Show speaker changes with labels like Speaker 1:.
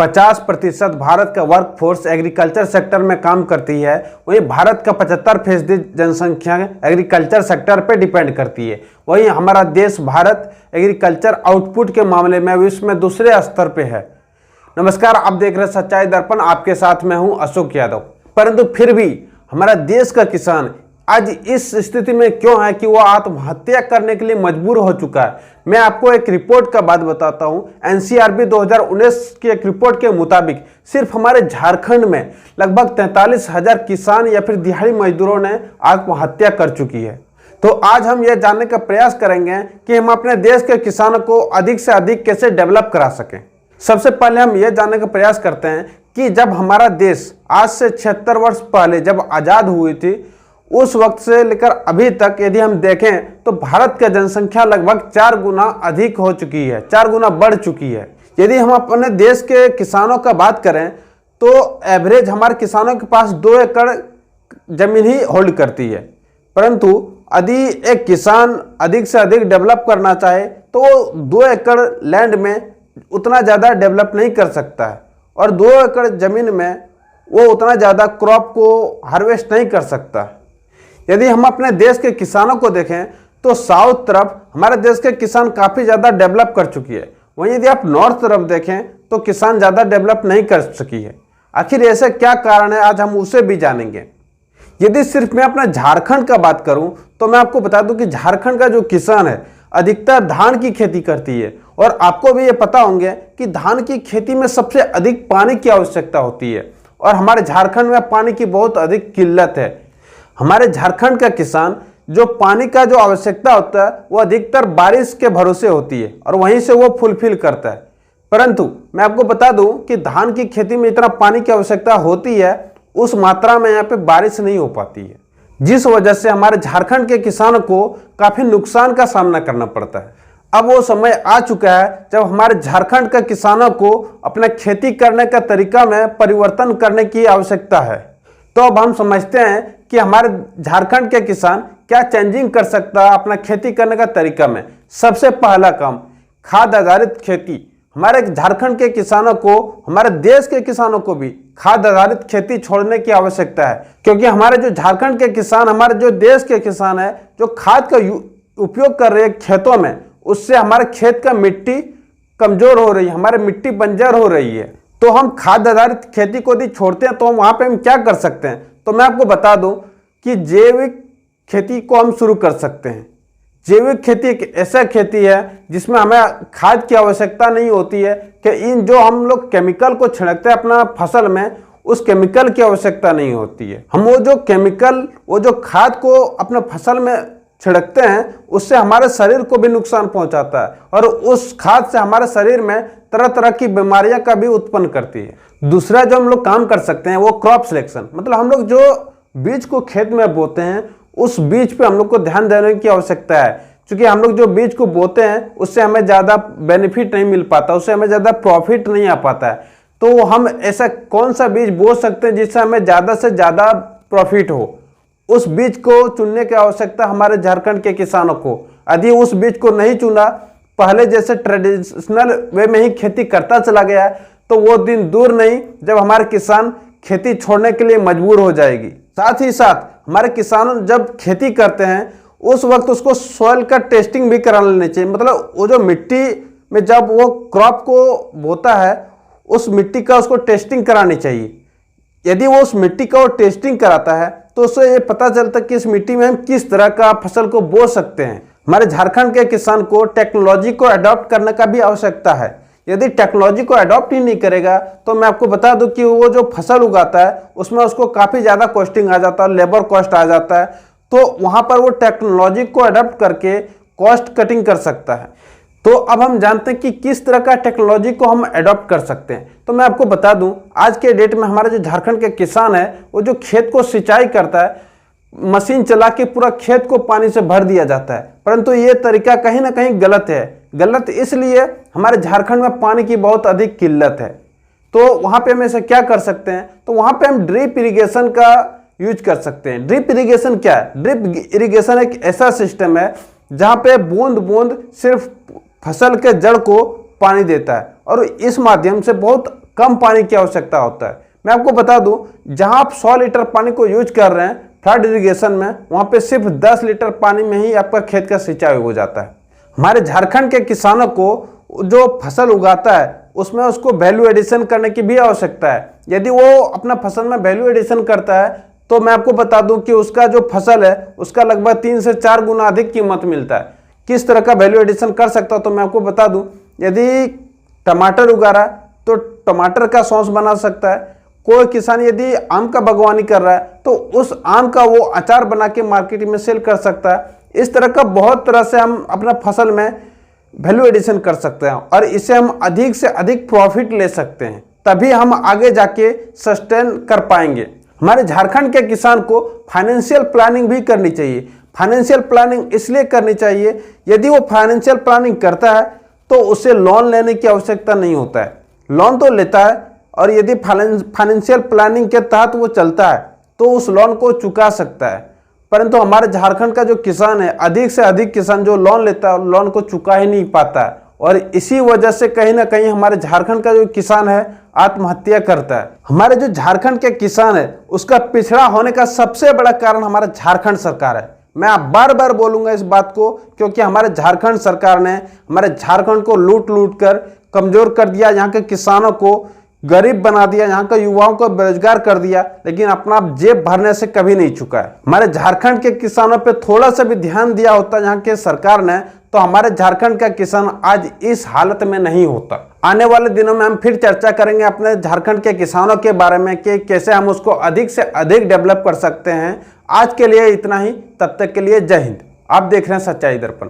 Speaker 1: 50% भारत का workforce agriculture sector में काम करती है, वहीं भारत का 75% जनसंख्या एग्रीकल्चर सेक्टर पर डिपेंड करती है। वहीं हमारा देश भारत एग्रीकल्चर आउटपुट के मामले में विश्व में दूसरे स्तर पे है। नमस्कार, आप देख रहे हैं सच्चाई दर्पण, आपके साथ मैं हूं अशोक यादव। परंतु फिर भी हमारा देश का किसान आज इस स्थिति में क्यों है कि वो आत्महत्या करने के लिए मजबूर हो चुका है। मैं आपको एक रिपोर्ट का बात बताता हूं। एनसीआरबी 2019 की एक रिपोर्ट के मुताबिक सिर्फ हमारे झारखंड में लगभग 43,000 किसान या फिर दिहाड़ी मजदूरों ने आत्महत्या कर चुकी है। तो आज हम यह जानने का प्रयास करेंगे कि हम अपने देश के किसानों को अधिक से अधिक कैसे डेवलप करा सकें। सबसे पहले हम यह जानने का प्रयास करते हैं कि जब हमारा देश आज से 76 वर्ष पहले जब आज़ाद हुई थी, उस वक्त से लेकर अभी तक यदि हम देखें तो भारत की जनसंख्या लगभग 4 गुना अधिक हो चुकी है, 4 गुना बढ़ चुकी है। यदि हम अपने देश के किसानों का बात करें तो एवरेज हमारे किसानों के पास 2 एकड़ जमीन ही होल्ड करती है। परंतु यदि एक किसान अधिक से अधिक डेवलप करना चाहे तो वो 2 एकड़ लैंड में उतना ज़्यादा डेवलप नहीं कर सकता है, और 2 एकड़ ज़मीन में वो उतना ज़्यादा क्रॉप को हार्वेस्ट नहीं कर सकता। यदि हम अपने देश के किसानों को देखें तो साउथ तरफ हमारे देश के किसान काफ़ी ज़्यादा डेवलप कर चुकी है, वहीं यदि आप नॉर्थ तरफ देखें तो किसान ज़्यादा डेवलप नहीं कर सकी है। आखिर ऐसे क्या कारण है, आज हम उसे भी जानेंगे। यदि सिर्फ मैं अपना झारखंड का बात करूं तो मैं आपको बता दूं कि झारखंड का जो किसान है अधिकतर धान की खेती करती है, और आपको भी ये पता होंगे कि धान की खेती में सबसे अधिक पानी की आवश्यकता होती है, और हमारे झारखंड में पानी की बहुत अधिक किल्लत है। हमारे झारखंड का किसान जो पानी का जो आवश्यकता होता है वो अधिकतर बारिश के भरोसे होती है, और वहीं से वो फुलफिल करता है। परंतु मैं आपको बता दूं कि धान की खेती में इतना पानी की आवश्यकता होती है, उस मात्रा में यहाँ पे बारिश नहीं हो पाती है, जिस वजह से हमारे झारखंड के किसानों को काफ़ी नुकसान का सामना करना पड़ता है। अब वो समय आ चुका है जब हमारे झारखंड के किसानों को अपना खेती करने का तरीका में परिवर्तन करने की आवश्यकता है। तो अब हम समझते हैं कि हमारे झारखंड के किसान क्या चेंजिंग कर सकता है अपना खेती करने का तरीका में। सबसे पहला काम, खाद आधारित खेती। हमारे झारखंड के किसानों को, हमारे देश के किसानों को भी खाद आधारित खेती छोड़ने की आवश्यकता है, क्योंकि हमारे जो झारखंड के किसान, हमारे जो देश के किसान है, जो खाद का उपयोग कर रहे हैं खेतों में, उससे हमारे खेत का मिट्टी कमजोर हो रही है, हमारी मिट्टी बंजर हो रही है। तो हम खाद आधारित खेती को यदि छोड़ते हैं तो वहाँ पे हम क्या कर सकते हैं। तो मैं आपको बता दूं कि जैविक खेती को हम शुरू कर सकते हैं। जैविक खेती एक ऐसा खेती है जिसमें हमें खाद की आवश्यकता नहीं होती है, कि इन जो हम लोग केमिकल को छिड़कते हैं अपना फसल में, उस केमिकल की आवश्यकता नहीं होती है। हम वो जो केमिकल, वो जो खाद को अपने फसल में छिड़कते हैं, उससे हमारे शरीर को भी नुकसान पहुंचाता है, और उस खाद से हमारे शरीर में तरह तरह की बीमारियां का भी उत्पन्न करती है। दूसरा जो हम लोग काम कर सकते हैं वो क्रॉप सिलेक्शन, मतलब हम लोग जो बीज को खेत में बोते हैं उस बीज पे हम लोग को ध्यान देने की आवश्यकता है, क्योंकि हम लोग जो बीज को बोते हैं उससे हमें ज़्यादा बेनिफिट नहीं मिल पाता, उससे हमें ज़्यादा प्रॉफिट नहीं आ पाता है। तो हम ऐसा कौन सा बीज बो सकते हैं जिससे हमें ज़्यादा से ज़्यादा प्रॉफिट हो, उस बीज को चुनने की आवश्यकता हमारे झारखंड के किसानों को। यदि उस बीज को नहीं चुना, पहले जैसे ट्रेडिशनल वे में ही खेती करता चला गया, तो वो दिन दूर नहीं जब हमारे किसान खेती छोड़ने के लिए मजबूर हो जाएगी। साथ ही साथ हमारे किसान जब खेती करते हैं उस वक्त उसको सॉइल का टेस्टिंग भी करा लेनी चाहिए, मतलब वो जो मिट्टी में जब वो क्रॉप को बोता है उस मिट्टी का उसको टेस्टिंग करानी चाहिए। यदि वो उस मिट्टी का वो टेस्टिंग कराता है तो उससे ये पता चलता है कि इस मिट्टी में हम किस तरह का फसल को बो सकते हैं। हमारे झारखंड के किसान को टेक्नोलॉजी को अडॉप्ट करने का भी आवश्यकता है। यदि टेक्नोलॉजी को अडॉप्ट ही नहीं करेगा तो मैं आपको बता दूं कि वो जो फसल उगाता है उसमें उसको काफ़ी ज़्यादा कॉस्टिंग आ जाता है, लेबर कॉस्ट आ जाता है। तो वहाँ पर वो टेक्नोलॉजी को अडॉप्ट करके कॉस्ट कटिंग कर सकता है। तो अब हम जानते हैं कि किस तरह का टेक्नोलॉजी को हम अडॉप्ट कर सकते हैं। तो मैं आपको बता दूं, आज के डेट में हमारे जो झारखंड के किसान है वो जो खेत को सिंचाई करता है, मशीन चला के पूरा खेत को पानी से भर दिया जाता है, परंतु ये तरीका कहीं ना कहीं गलत है। गलत इसलिए हमारे झारखंड में पानी की बहुत अधिक किल्लत है। तो वहाँ पे हम ऐसे क्या कर सकते हैं, तो वहाँ पे हम ड्रिप इरिगेशन का यूज कर सकते हैं। ड्रिप इरिगेशन क्या है? ड्रिप इरिगेशन एक ऐसा सिस्टम है जहाँ पे बूंद बूंद सिर्फ फसल के जड़ को पानी देता है और इस माध्यम से बहुत कम पानी की आवश्यकता होता है। मैं आपको बता दूं, जहां आप 100 लीटर पानी को यूज कर रहे हैं फ्लड इरिगेशन में, वहां पे सिर्फ 10 लीटर पानी में ही आपका खेत का सिंचाई हो जाता है। हमारे झारखंड के किसानों को जो फसल उगाता है उसमें उसको वैल्यू एडिशन करने की भी आवश्यकता है। यदि वो अपना फसल में वैल्यू एडिशन करता है तो मैं आपको बता दूं कि उसका जो फसल है उसका लगभग 3 से 4 गुना अधिक कीमत मिलता है। किस तरह का वैल्यू एडिशन कर सकता हूं तो मैं आपको बता दूं, यदि टमाटर उगा रहा है तो टमाटर का सॉस बना सकता है। कोई किसान यदि आम का बागवानी कर रहा है तो उस आम का वो अचार बना के मार्केट में सेल कर सकता है। इस तरह का बहुत तरह से हम अपना फसल में वैल्यू एडिशन कर सकते हैं और इससे हम अधिक से अधिक प्रॉफिट ले सकते हैं, तभी हम आगे जाके सस्टेन कर पाएंगे। हमारे झारखंड के किसान को फाइनेंशियल प्लानिंग भी करनी चाहिए। फाइनेंशियल प्लानिंग इसलिए करनी चाहिए, यदि वो फाइनेंशियल प्लानिंग करता है तो उसे लोन लेने की आवश्यकता नहीं होता है। लोन तो लेता है और यदि फाइनेंशियल प्लानिंग के तहत वो चलता है तो उस लोन को चुका सकता है। परंतु हमारे झारखंड का जो किसान है, अधिक से अधिक किसान जो लोन लेता है लोन को चुका ही नहीं पाता है और इसी वजह से कहीं ना कहीं हमारे झारखंड का जो किसान है आत्महत्या करता है। हमारे जो झारखंड के किसान है उसका पिछड़ा होने का सबसे बड़ा कारण हमारा झारखंड सरकार है। मैं बार बार बोलूंगा इस बात को, क्योंकि हमारे झारखंड सरकार ने हमारे झारखंड को लूट लूट कर कमजोर कर दिया, यहाँ के किसानों को गरीब बना दिया, यहाँ के युवाओं को बेरोजगार कर दिया, लेकिन अपना जेब भरने से कभी नहीं चुका है। हमारे झारखंड के किसानों पे थोड़ा सा भी ध्यान दिया होता यहाँ के सरकार ने तो हमारे झारखंड का किसान आज इस हालत में नहीं होता। आने वाले दिनों में हम फिर चर्चा करेंगे अपने झारखंड के किसानों के बारे में कि कैसे हम उसको अधिक से अधिक डेवलप कर सकते हैं। आज के लिए इतना ही, तब तक के लिए जय हिंद। आप देख रहे हैं सच्चाई दर्पण।